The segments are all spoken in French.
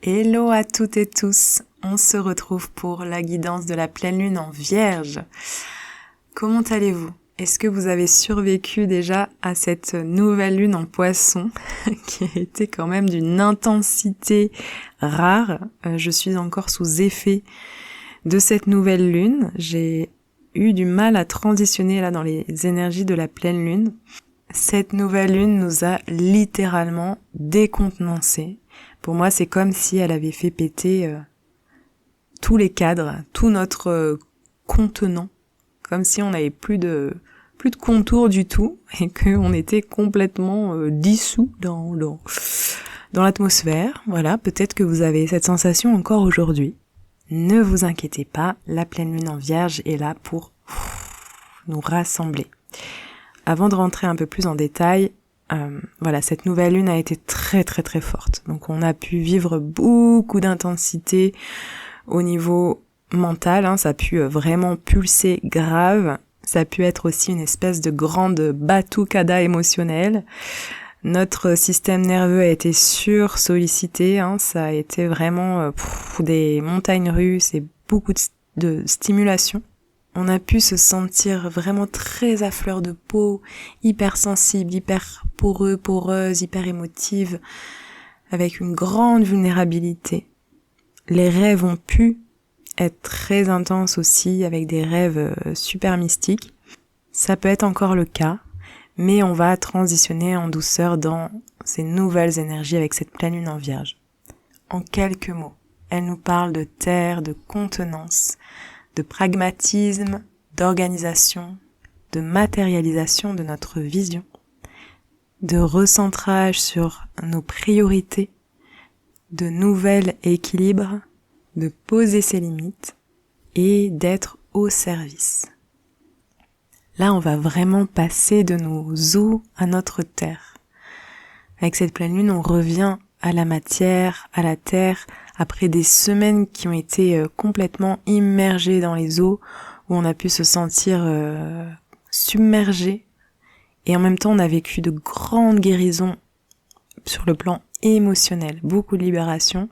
Hello à toutes et tous, on se retrouve pour la guidance de la pleine lune en Vierge. Comment allez-vous? Est-ce que vous avez survécu déjà à cette nouvelle lune en Poisson qui a été quand même d'une intensité rare? Je suis encore sous effet de cette nouvelle lune. J'ai eu du mal à transitionner là dans les énergies de la pleine lune. Cette nouvelle lune nous a littéralement décontenancés. Pour moi, c'est comme si elle avait fait péter tous les cadres, tout notre contenant, comme si on n'avait plus de contour du tout et qu'on était complètement dissous dans l'atmosphère. Voilà, peut-être que vous avez cette sensation encore aujourd'hui. Ne vous inquiétez pas, la pleine lune en Vierge est là pour nous rassembler. Avant de rentrer un peu plus en détail, voilà, cette nouvelle lune a été très très très forte. Donc on a pu vivre beaucoup d'intensité au niveau mental, ça a pu vraiment pulser grave. Ça a pu être aussi une espèce de grande batucada émotionnelle. Notre système nerveux a été sursollicité, ça a été vraiment des montagnes russes et beaucoup de stimulation. On a pu se sentir vraiment très à fleur de peau, hyper sensible, hyper poreuse, hyper émotive, avec une grande vulnérabilité. Les rêves ont pu être très intenses aussi, avec des rêves super mystiques. Ça peut être encore le cas, mais on va transitionner en douceur dans ces nouvelles énergies avec cette pleine lune en Vierge. En quelques mots, elle nous parle de terre, de contenance, de pragmatisme, d'organisation, de matérialisation de notre vision, de recentrage sur nos priorités, de nouvel équilibre, de poser ses limites et d'être au service. Là, on va vraiment passer de nos eaux à notre terre. Avec cette pleine lune, on revient à la matière, à la terre, après des semaines qui ont été complètement immergées dans les eaux, où on a pu se sentir submergé. Et en même temps, on a vécu de grandes guérisons sur le plan émotionnel, beaucoup de libération.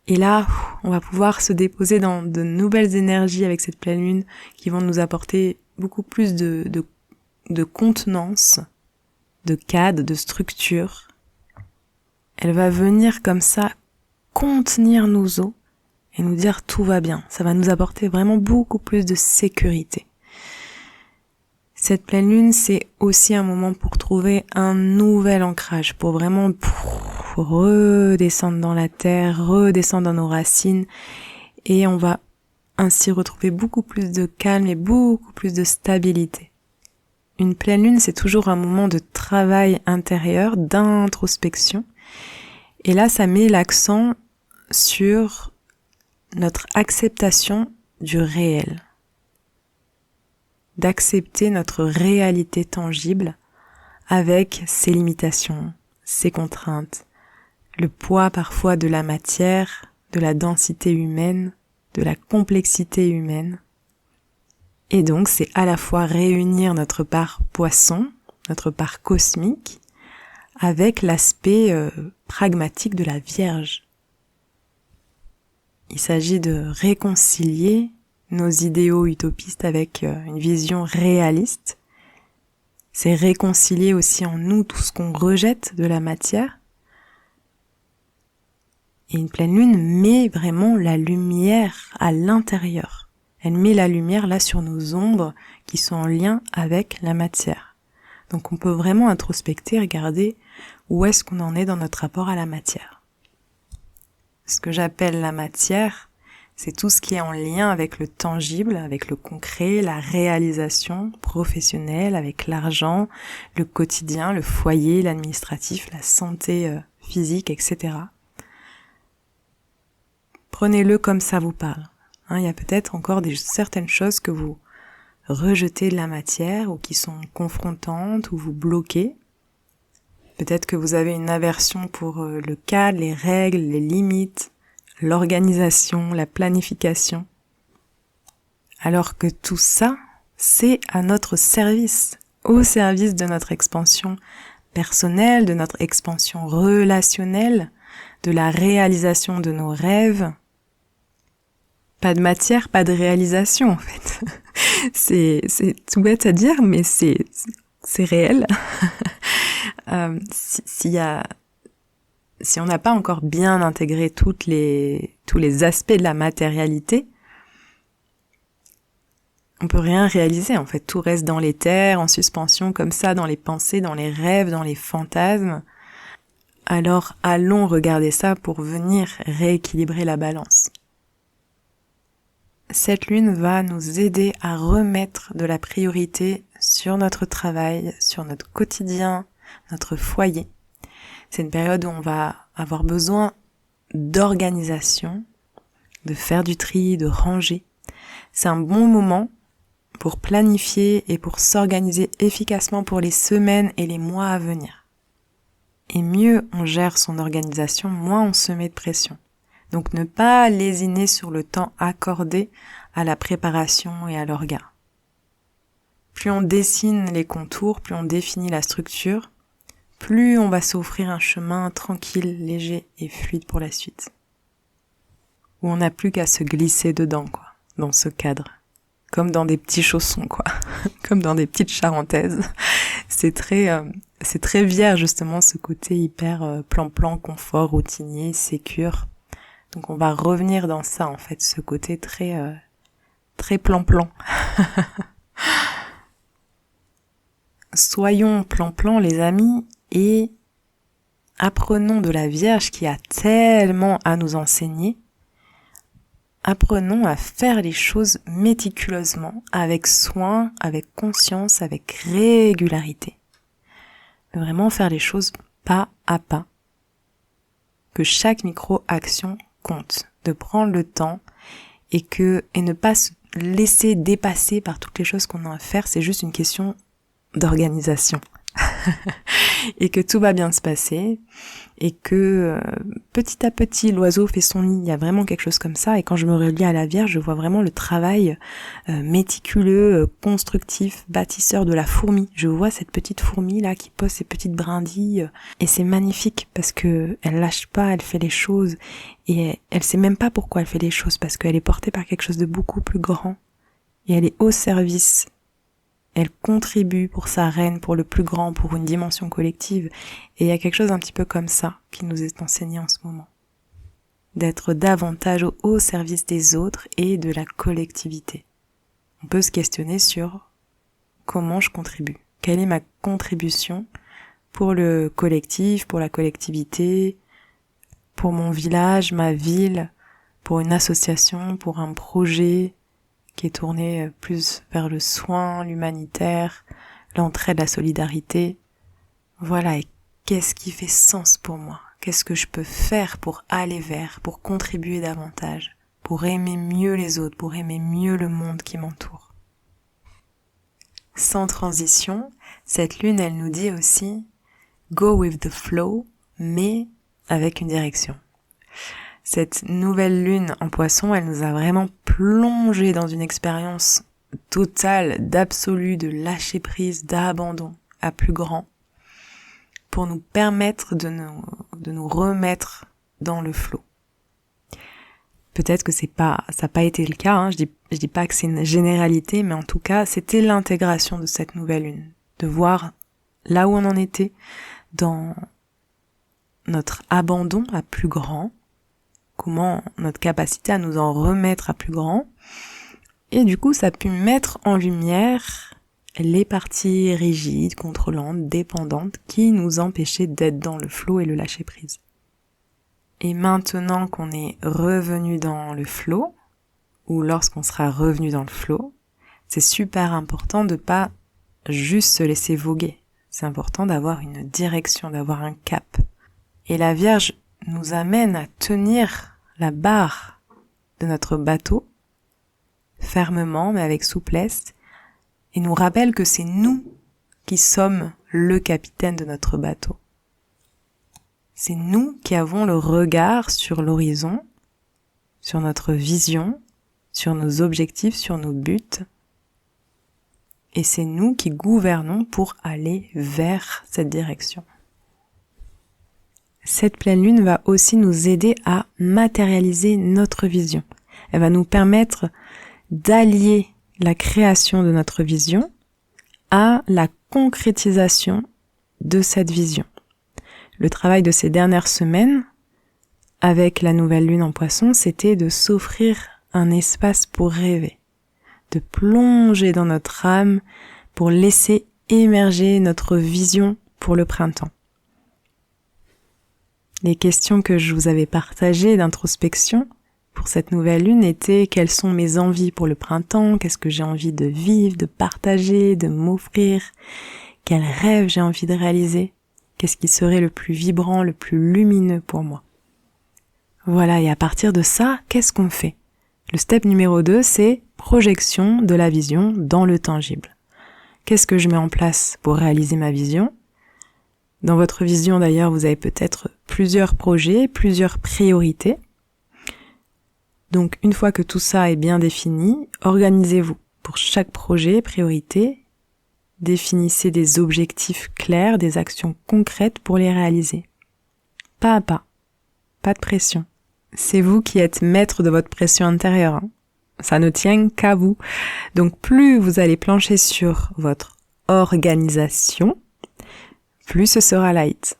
Et là, on va pouvoir se déposer dans de nouvelles énergies avec cette pleine lune qui vont nous apporter beaucoup plus de contenance, de cadre, de structure. Elle va venir comme ça contenir nos os et nous dire tout va bien. Ça va nous apporter vraiment beaucoup plus de sécurité. Cette pleine lune, c'est aussi un moment pour trouver un nouvel ancrage, pour vraiment redescendre dans la terre, redescendre dans nos racines, et on va ainsi retrouver beaucoup plus de calme et beaucoup plus de stabilité. Une pleine lune, c'est toujours un moment de travail intérieur, d'introspection, et là, ça met l'accent sur notre acceptation du réel, d'accepter notre réalité tangible avec ses limitations, ses contraintes, le poids parfois de la matière, de la densité humaine, de la complexité humaine. Et donc c'est à la fois réunir notre part poisson, notre part cosmique, avec l'aspect pragmatique de la Vierge. Il s'agit de réconcilier nos idéaux utopistes avec une vision réaliste. C'est réconcilier aussi en nous tout ce qu'on rejette de la matière. Et une pleine lune met vraiment la lumière à l'intérieur. Elle met la lumière là sur nos ombres qui sont en lien avec la matière. Donc on peut vraiment introspecter, regarder où est-ce qu'on en est dans notre rapport à la matière. Ce que j'appelle la matière, c'est tout ce qui est en lien avec le tangible, avec le concret, la réalisation professionnelle, avec l'argent, le quotidien, le foyer, l'administratif, la santé physique, etc. Prenez-le comme ça vous parle. Il y a peut-être encore certaines choses que vous rejetez de la matière ou qui sont confrontantes ou vous bloquez. Peut-être que vous avez une aversion pour le cadre, les règles, les limites, l'organisation, la planification. Alors que tout ça, c'est à notre service, au service de notre expansion personnelle, de notre expansion relationnelle, de la réalisation de nos rêves. Pas de matière, pas de réalisation en fait. C'est tout bête à dire, mais c'est réel. Si on n'a pas encore bien intégré tous les aspects de la matérialité, on peut rien réaliser en fait. Tout reste dans l'éther, en suspension comme ça, dans les pensées, dans les rêves, dans les fantasmes. Alors allons regarder ça pour venir rééquilibrer la balance. Cette lune va nous aider à remettre de la priorité sur notre travail, sur notre quotidien, notre foyer. C'est une période où on va avoir besoin d'organisation, de faire du tri, de ranger. C'est un bon moment pour planifier et pour s'organiser efficacement pour les semaines et les mois à venir. Et mieux on gère son organisation, moins on se met de pression. Donc ne pas lésiner sur le temps accordé à la préparation et à l'orga. Plus on dessine les contours, plus on définit la structure, plus on va s'offrir un chemin tranquille, léger et fluide pour la suite. Où on n'a plus qu'à se glisser dedans, quoi, dans ce cadre. Comme dans des petits chaussons, quoi. Comme dans des petites charentaises. C'est très vierge, justement, ce côté hyper plan-plan, confort, routinier, sécure. Donc on va revenir dans ça, en fait, ce côté très plan-plan. Soyons plan-plan, les amis, et apprenons de la Vierge qui a tellement à nous enseigner. Apprenons à faire les choses méticuleusement, avec soin, avec conscience, avec régularité. Vraiment faire les choses pas à pas. Que chaque micro-action compte, de prendre le temps et ne pas se laisser dépasser par toutes les choses qu'on a à faire, c'est juste une question d'organisation. Et que tout va bien se passer et que petit à petit l'oiseau fait son nid, il y a vraiment quelque chose comme ça. Et quand je me relie à la Vierge, je vois vraiment le travail méticuleux, constructif, bâtisseur de la fourmi. Je vois cette petite fourmi là qui pose ses petites brindilles et c'est magnifique parce que elle lâche pas, elle fait les choses et elle sait même pas pourquoi elle fait les choses parce qu'elle est portée par quelque chose de beaucoup plus grand et elle est au service. Elle contribue pour sa reine, pour le plus grand, pour une dimension collective. Et il y a quelque chose un petit peu comme ça qui nous est enseigné en ce moment. D'être davantage au service des autres et de la collectivité. On peut se questionner sur comment je contribue. Quelle est ma contribution pour le collectif, pour la collectivité, pour mon village, ma ville, pour une association, pour un projet qui est tourné plus vers le soin, l'humanitaire, l'entraide, la solidarité. Voilà, et qu'est-ce qui fait sens pour moi? Qu'est-ce que je peux faire pour aller vers, pour contribuer davantage, pour aimer mieux les autres, pour aimer mieux le monde qui m'entoure? Sans transition, cette lune, elle nous dit aussi « Go with the flow », mais avec une direction. Cette nouvelle lune en Poisson, elle nous a vraiment plongé dans une expérience totale, d'absolu, de lâcher prise, d'abandon à plus grand, pour nous permettre de nous remettre dans le flot. Peut-être que ça n'a pas été le cas, hein, je dis pas que c'est une généralité, mais en tout cas, c'était l'intégration de cette nouvelle lune, de voir là où on en était, dans notre abandon à plus grand, comment notre capacité à nous en remettre à plus grand. Et du coup, ça a pu mettre en lumière les parties rigides, contrôlantes, dépendantes, qui nous empêchaient d'être dans le flow et le lâcher prise. Et maintenant qu'on est revenu dans le flow, ou lorsqu'on sera revenu dans le flow, c'est super important de pas juste se laisser voguer. C'est important d'avoir une direction, d'avoir un cap. Et la Vierge nous amène à tenir la barre de notre bateau, fermement mais avec souplesse, et nous rappelle que c'est nous qui sommes le capitaine de notre bateau. C'est nous qui avons le regard sur l'horizon, sur notre vision, sur nos objectifs, sur nos buts, et c'est nous qui gouvernons pour aller vers cette direction. cette pleine lune va aussi nous aider à matérialiser notre vision. Elle va nous permettre d'allier la création de notre vision à la concrétisation de cette vision. Le travail de ces dernières semaines, avec la nouvelle lune en Poisson, c'était de s'offrir un espace pour rêver, de plonger dans notre âme pour laisser émerger notre vision pour le printemps. Les questions que je vous avais partagées d'introspection pour cette nouvelle lune étaient: quelles sont mes envies pour le printemps? Qu'est-ce que j'ai envie de vivre, de partager, de m'offrir? Quels rêves j'ai envie de réaliser? Qu'est-ce qui serait le plus vibrant, le plus lumineux pour moi? Voilà, et à partir de ça, qu'est-ce qu'on fait? Le step numéro 2, c'est projection de la vision dans le tangible. Qu'est-ce que je mets en place pour réaliser ma vision? Dans votre vision d'ailleurs, vous avez peut-être plusieurs projets, plusieurs priorités. Donc une fois que tout ça est bien défini, organisez-vous pour chaque projet, priorité. Définissez des objectifs clairs, des actions concrètes pour les réaliser. Pas à pas, pas de pression. C'est vous qui êtes maître de votre pression intérieure, hein. Ça ne tient qu'à vous. Donc plus vous allez plancher sur votre organisation, plus ce sera light.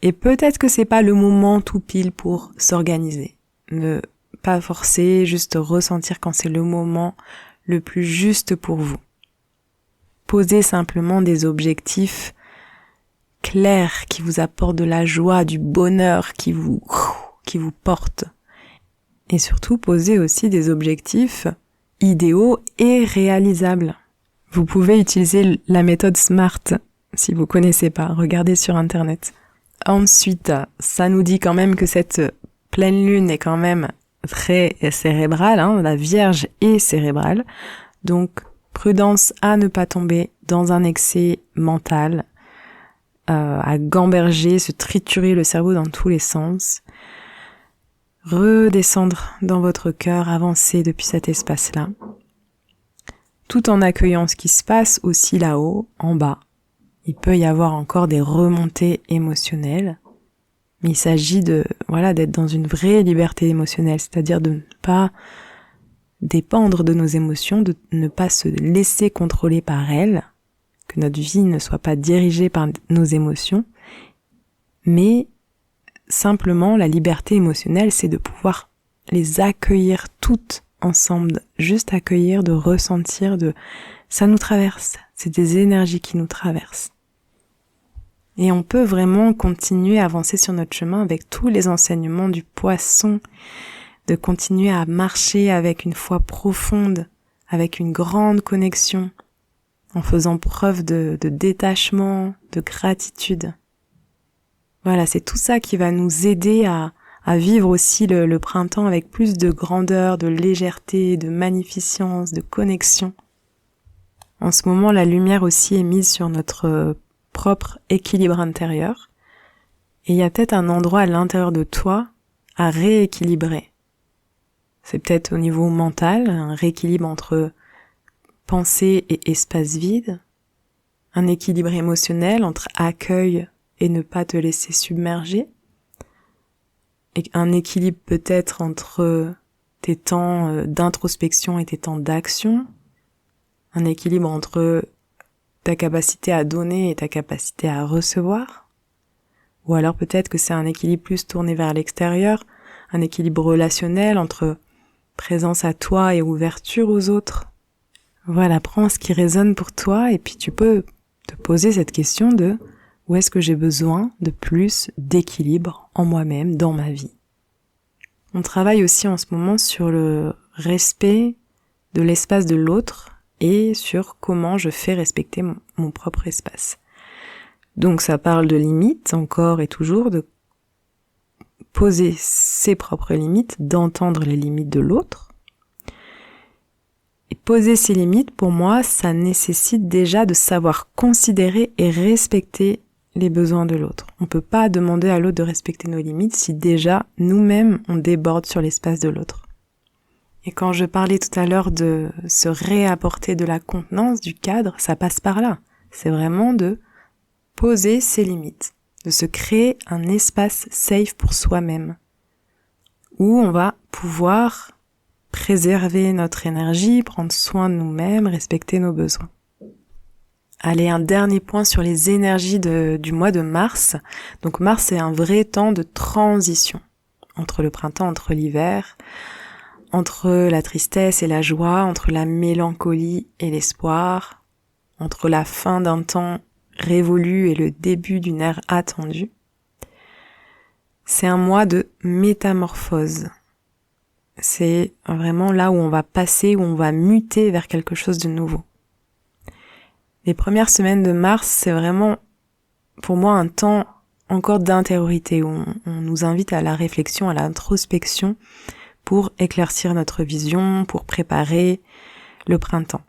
Et peut-être que c'est pas le moment tout pile pour s'organiser. Ne pas forcer, juste ressentir quand c'est le moment le plus juste pour vous. Posez simplement des objectifs clairs qui vous apportent de la joie, du bonheur, qui vous portent. Et surtout, posez aussi des objectifs idéaux et réalisables. Vous pouvez utiliser la méthode SMART, si vous connaissez pas, regardez sur internet. Ensuite, ça nous dit quand même que cette pleine lune est quand même très cérébrale, hein, la Vierge est cérébrale. Donc, prudence à ne pas tomber dans un excès mental, à gamberger, se triturer le cerveau dans tous les sens. Redescendre dans votre cœur, avancer depuis cet espace-là, tout en accueillant ce qui se passe aussi là-haut, en bas. Il peut y avoir encore des remontées émotionnelles, mais il s'agit d'être dans une vraie liberté émotionnelle, c'est-à-dire de ne pas dépendre de nos émotions, de ne pas se laisser contrôler par elles, que notre vie ne soit pas dirigée par nos émotions, mais simplement, la liberté émotionnelle, c'est de pouvoir les accueillir toutes ensemble, juste accueillir, de ressentir, ça nous traverse, c'est des énergies qui nous traversent. Et on peut vraiment continuer à avancer sur notre chemin avec tous les enseignements du Poisson, de continuer à marcher avec une foi profonde, avec une grande connexion, en faisant preuve de détachement, de gratitude. Voilà, c'est tout ça qui va nous aider à vivre aussi le printemps avec plus de grandeur, de légèreté, de magnificence, de connexion. En ce moment, la lumière aussi est mise sur notre propre équilibre intérieur. Et il y a peut-être un endroit à l'intérieur de toi à rééquilibrer. C'est peut-être au niveau mental, un rééquilibre entre pensée et espace vide, un équilibre émotionnel entre accueil et ne pas te laisser submerger, et un équilibre peut-être entre tes temps d'introspection et tes temps d'action, un équilibre entre ta capacité à donner et ta capacité à recevoir, ou alors peut-être que c'est un équilibre plus tourné vers l'extérieur, un équilibre relationnel entre présence à toi et ouverture aux autres. Voilà, prends ce qui résonne pour toi et puis tu peux te poser cette question de où est-ce que j'ai besoin de plus d'équilibre en moi-même, dans ma vie. On travaille aussi en ce moment sur le respect de l'espace de l'autre et sur comment je fais respecter mon propre espace. Donc ça parle de limites, encore et toujours, de poser ses propres limites, d'entendre les limites de l'autre. Et poser ses limites, pour moi, ça nécessite déjà de savoir considérer et respecter les besoins de l'autre. On peut pas demander à l'autre de respecter nos limites si déjà, nous-mêmes, on déborde sur l'espace de l'autre. Et quand je parlais tout à l'heure de se réapporter de la contenance, du cadre, ça passe par là. C'est vraiment de poser ses limites, de se créer un espace safe pour soi-même, où on va pouvoir préserver notre énergie, prendre soin de nous-mêmes, respecter nos besoins. Allez, un dernier point sur les énergies du mois de mars. Donc mars, c'est un vrai temps de transition entre le printemps, entre l'hiver, entre la tristesse et la joie, entre la mélancolie et l'espoir, entre la fin d'un temps révolu et le début d'une ère attendue. C'est un mois de métamorphose. C'est vraiment là où on va passer, où on va muter vers quelque chose de nouveau. Les premières semaines de mars, c'est vraiment pour moi un temps encore d'intériorité, où on nous invite à la réflexion, à l'introspection pour éclaircir notre vision, pour préparer le printemps.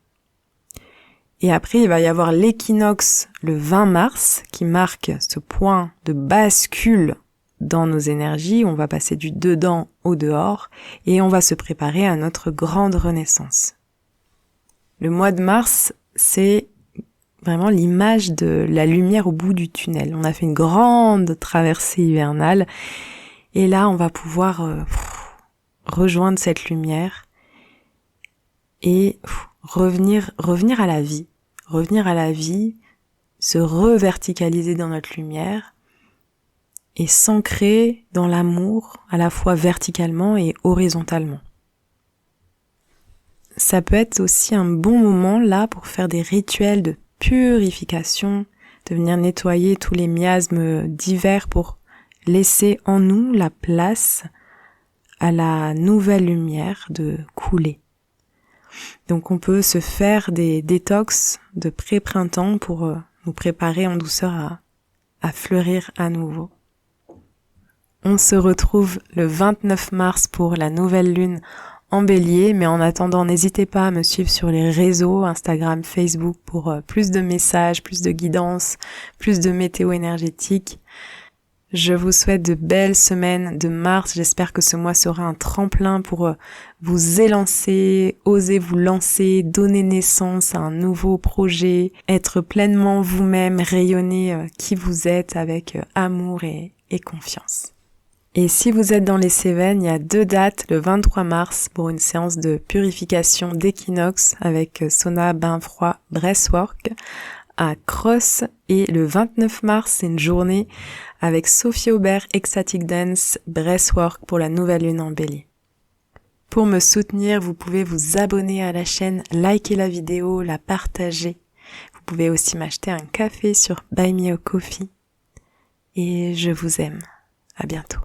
Et après, il va y avoir l'équinoxe le 20 mars qui marque ce point de bascule dans nos énergies. On va passer du dedans au dehors et on va se préparer à notre grande renaissance. Le mois de mars, c'est vraiment l'image de la lumière au bout du tunnel. On a fait une grande traversée hivernale et là, on va pouvoir rejoindre cette lumière et revenir à la vie, se reverticaliser dans notre lumière et s'ancrer dans l'amour à la fois verticalement et horizontalement. Ça peut être aussi un bon moment là pour faire des rituels de purification, de venir nettoyer tous les miasmes divers pour laisser en nous la place à la nouvelle lumière de couler. Donc on peut se faire des détox de pré-printemps pour nous préparer en douceur à fleurir à nouveau. On se retrouve le 29 mars pour la nouvelle lune en Bélier, mais en attendant, n'hésitez pas à me suivre sur les réseaux, Instagram, Facebook, pour plus de messages, plus de guidance, plus de météo énergétique. Je vous souhaite de belles semaines de mars. J'espère que ce mois sera un tremplin pour vous élancer, oser vous lancer, donner naissance à un nouveau projet, être pleinement vous-même, rayonner qui vous êtes avec amour et confiance. Et si vous êtes dans les Cévennes, il y a 2 dates, le 23 mars pour une séance de purification d'équinoxe avec sauna, bain froid, breathwork à Cross, et le 29 mars, c'est une journée avec Sophie Aubert, Ecstatic Dance, breathwork pour la nouvelle lune en Bélier. Pour me soutenir, vous pouvez vous abonner à la chaîne, liker la vidéo, la partager. Vous pouvez aussi m'acheter un café sur Buy Me a Coffee. Et je vous aime. À bientôt.